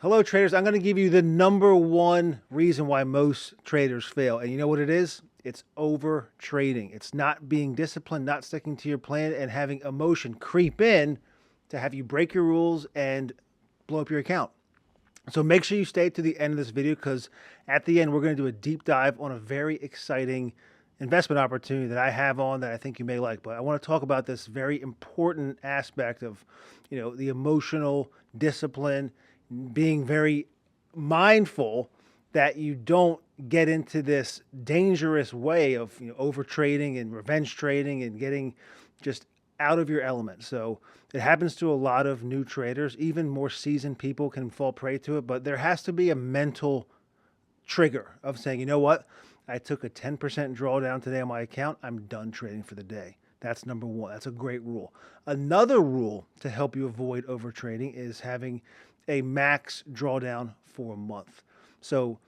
Hello traders, I'm going to give you the number one reason why most traders fail. And you know what it is? It's over trading. It's not being disciplined, not sticking to your plan, and having emotion creep in to have you break your rules and blow up your account. So make sure you stay to the end of this video, because at the end we're going to do a deep dive on a very exciting investment opportunity that I have on that I think you may like. But I want to talk about this very important aspect of, the emotional discipline, being very mindful that you don't get into this dangerous way of over trading and revenge trading and getting just out of your element. So it happens to a lot of new traders. Even more seasoned people can fall prey to it, but there has to be a mental trigger of saying, you know what, I took a 10% drawdown today on my account, I'm done trading for the day. That's number one. That's a great rule. Another rule to help you avoid over trading is having a max drawdown for a month. So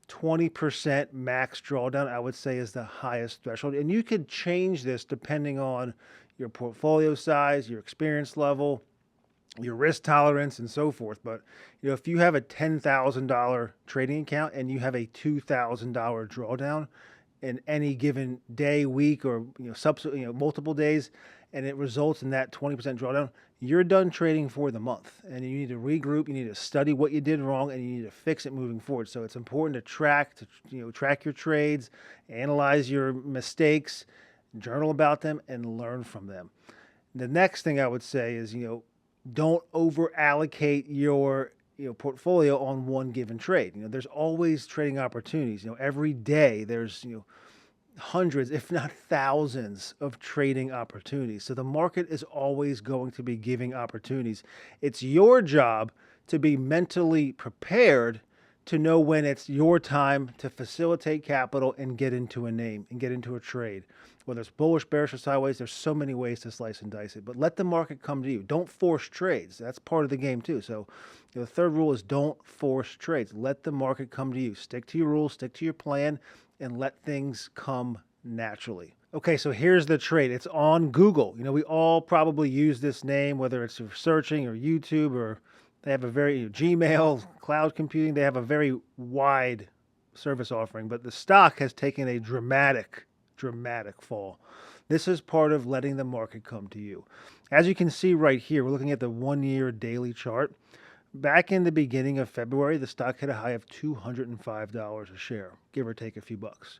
20% max drawdown, I would say, is the highest threshold. And you could change this depending on your portfolio size, your experience level, your risk tolerance, and so forth. But if you have a $10,000 trading account and you have a $2,000 drawdown in any given day, week, or multiple days, and it results in that 20% drawdown, you're done trading for the month. And you need to regroup. You need to study what you did wrong, and you need to fix it moving forward. So it's important to track your trades, analyze your mistakes, journal about them, and learn from them. The next thing I would say is, don't over allocate your portfolio on one given trade. There's always trading opportunities. Every day there's hundreds, if not thousands, of trading opportunities. So the market is always going to be giving opportunities. It's your job to be mentally prepared to know when it's your time to facilitate capital and get into a name and get into a trade. Whether it's bullish, bearish, or sideways, there's so many ways to slice and dice it. But let the market come to you. Don't force trades. That's part of the game too. So the third rule is don't force trades. Let the market come to you. Stick to your rules, stick to your plan, and let things come naturally. Okay, so here's the trade. It's on Google. We all probably use this name, whether it's for searching or YouTube, or they have a very Gmail, cloud computing. They have a very wide service offering, but the stock has taken a dramatic fall. This is part of letting the market come to you. As you can see right here, we're looking at the 1-year daily chart. Back in the beginning of February, the stock hit a high of $205 a share, give or take a few bucks.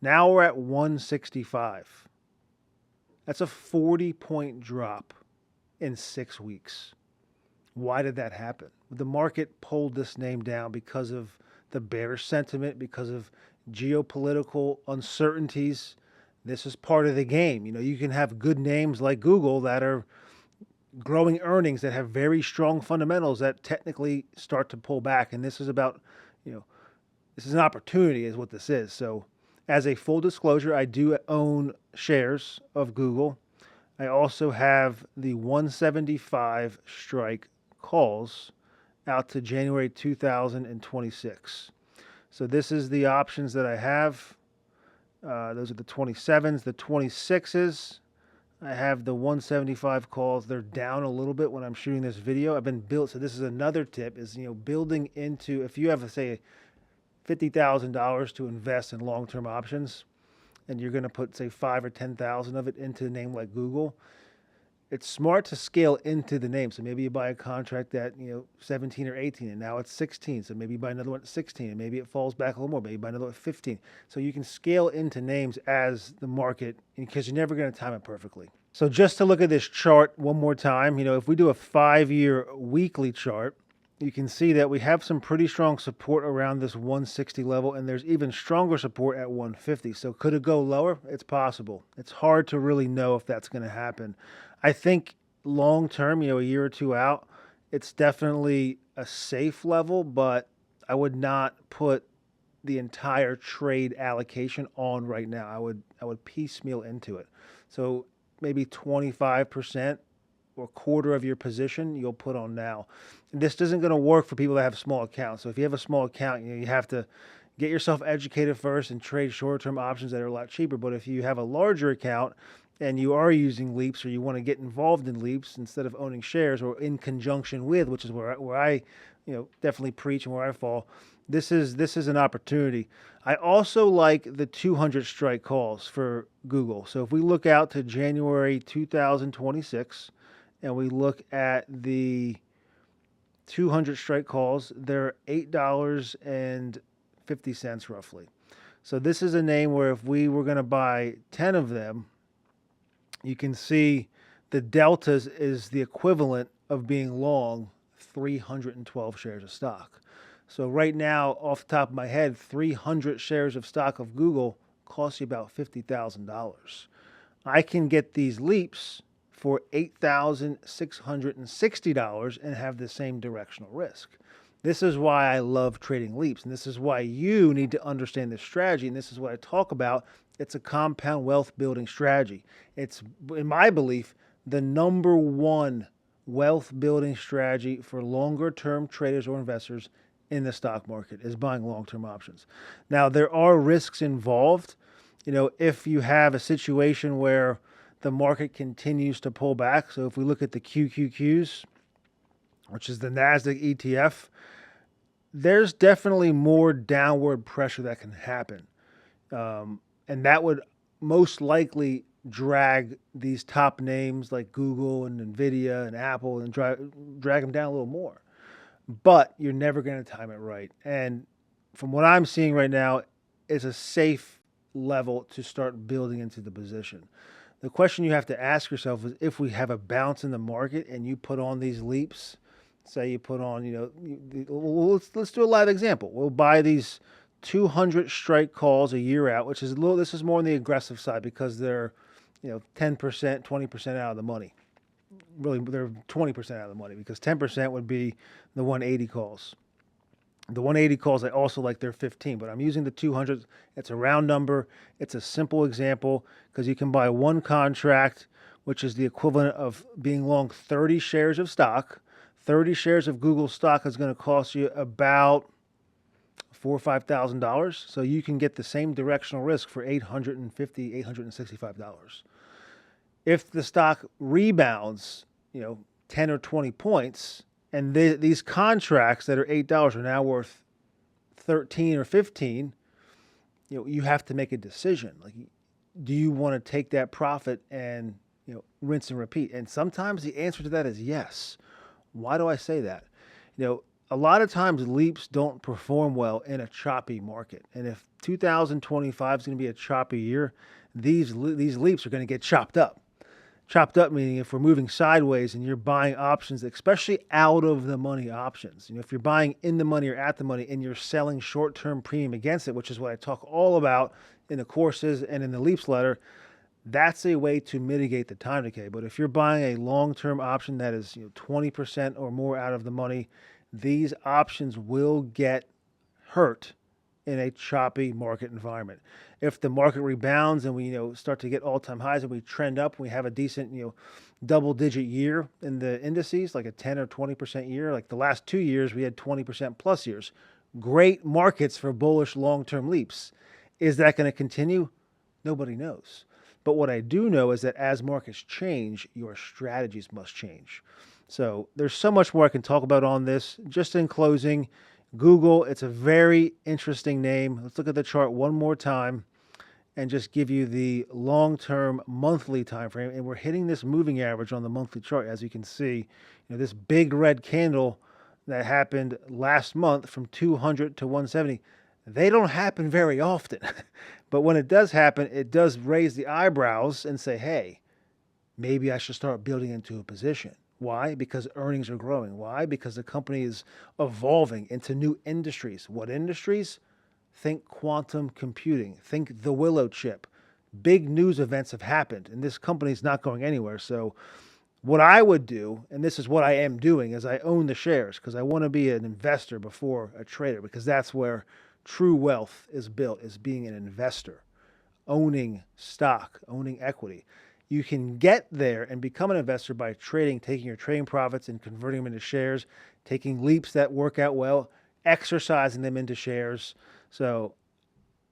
Now we're at 165. That's a 40-point drop in 6 weeks. Why did that happen? The market pulled this name down because of the bearish sentiment, because of geopolitical uncertainties. This is part of the game. You can have good names like Google that are growing earnings, that have very strong fundamentals, that technically start to pull back. And this is about, this is an opportunity is what this is. So as a full disclosure, I do own shares of Google. I also have the 175 strike calls out to January 2026. So this is the options that I have. Those are the 27s, the 26s. I have the 175 calls. They're down a little bit when I'm shooting this video. I've been built. So this is another tip is, building into, if you have, say, $50,000 to invest in long-term options, and you're going to put, say, 5 or 10,000 of it into a name like Google, it's smart to scale into the name. So maybe you buy a contract at 17 or 18, and now it's 16. So maybe you buy another one at 16, and maybe it falls back a little more. Maybe you buy another one at 15. So you can scale into names as the market, because you're never going to time it perfectly. So just to look at this chart one more time, if we do a 5-year weekly chart, you can see that we have some pretty strong support around this 160 level, and there's even stronger support at 150. So could it go lower? It's possible. It's hard to really know if that's going to happen. I think long term, a year or two out, it's definitely a safe level, but I would not put the entire trade allocation on right now. I would piecemeal into it. So maybe 25% or a quarter of your position you'll put on now. And this isn't going to work for people that have small accounts. So if you have a small account, you have to get yourself educated first and trade short-term options that are a lot cheaper. But if you have a larger account and you are using leaps, or you want to get involved in leaps instead of owning shares, or in conjunction with, which is where I definitely preach and where I fall. This is an opportunity. I also like the 200 strike calls for Google. So if we look out to January 2026 and we look at the 200 strike calls, they're $8.50 roughly. So this is a name where if we were going to buy 10 of them, you can see the deltas is the equivalent of being long 312 shares of stock. So right now, off the top of my head, 300 shares of stock of Google costs you about $50,000. I can get these leaps for $8,660 and have the same directional risk. This is why I love trading leaps, and this is why you need to understand this strategy, and this is what I talk about. It's a compound wealth building strategy. It's, in my belief, the number one wealth building strategy for longer term traders or investors in the stock market is buying long-term options. Now, there are risks involved. If you have a situation where the market continues to pull back, so if we look at the QQQs, which is the NASDAQ ETF, there's definitely more downward pressure that can happen. And that would most likely drag these top names like Google and Nvidia and Apple and drag them down a little more. But you're never going to time it right. And from what I'm seeing right now, it's a safe level to start building into the position. The question you have to ask yourself is, if we have a bounce in the market and you put on these leaps, say you put on, let's do a live example. We'll buy these 200 strike calls a year out, which is this is more on the aggressive side because they're, 10%, 20% out of the money. Really, they're 20% out of the money because 10% would be the 180 calls. The 180 calls, I also like they're 15, but I'm using the 200. It's a round number. It's a simple example because you can buy one contract, which is the equivalent of being long 30 shares of stock. 30 shares of Google stock is going to cost you about $4,000 or $5,000. So you can get the same directional risk for $850, $865. If the stock rebounds, 10 or 20 points, and these contracts that are $8 are now worth 13 or 15, you have to make a decision. Like, do you want to take that profit and, rinse and repeat? And sometimes the answer to that is yes. Why do I say that? A lot of times leaps don't perform well in a choppy market. And if 2025 is going to be a choppy year, these leaps are going to get chopped up. Chopped up meaning if we're moving sideways and you're buying options, especially out of the money options. If you're buying in the money or at the money and you're selling short-term premium against it, which is what I talk all about in the courses and in the Leaps letter, that's a way to mitigate the time decay. But if you're buying a long-term option that is 20% or more out of the money, these options will get hurt in a choppy market environment. If the market rebounds and we start to get all-time highs and we trend up, we have a decent double-digit year in the indices, like a 10 or 20% year. Like the last 2 years, we had 20% plus years. Great markets for bullish long-term leaps. Is that going to continue? Nobody knows. But what I do know is that as markets change, your strategies must change. So there's so much more I can talk about on this. Just in closing, Google, it's a very interesting name. Let's look at the chart one more time and just give you the long-term monthly time frame. And we're hitting this moving average on the monthly chart. As you can see, this big red candle that happened last month from 200 to 170, they don't happen very often. But when it does happen, it does raise the eyebrows and say, hey, maybe I should start building into a position. Why? Because earnings are growing. Why? Because the company is evolving into new industries. What industries? Think quantum computing. Think the Willow chip. Big news events have happened, and this company is not going anywhere. So what I would do, and this is what I am doing, is I own the shares because I want to be an investor before a trader, because that's where true wealth is built, is being an investor, owning stock, owning equity. You can get there and become an investor by trading, taking your trading profits and converting them into shares, taking leaps that work out well, exercising them into shares. So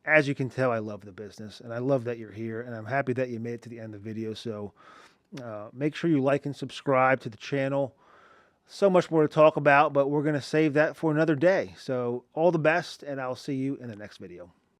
as you can tell, I love the business and I love that you're here, and I'm happy that you made it to the end of the video. So make sure you like and subscribe to the channel. So much more to talk about, but we're going to save that for another day. So all the best, and I'll see you in the next video.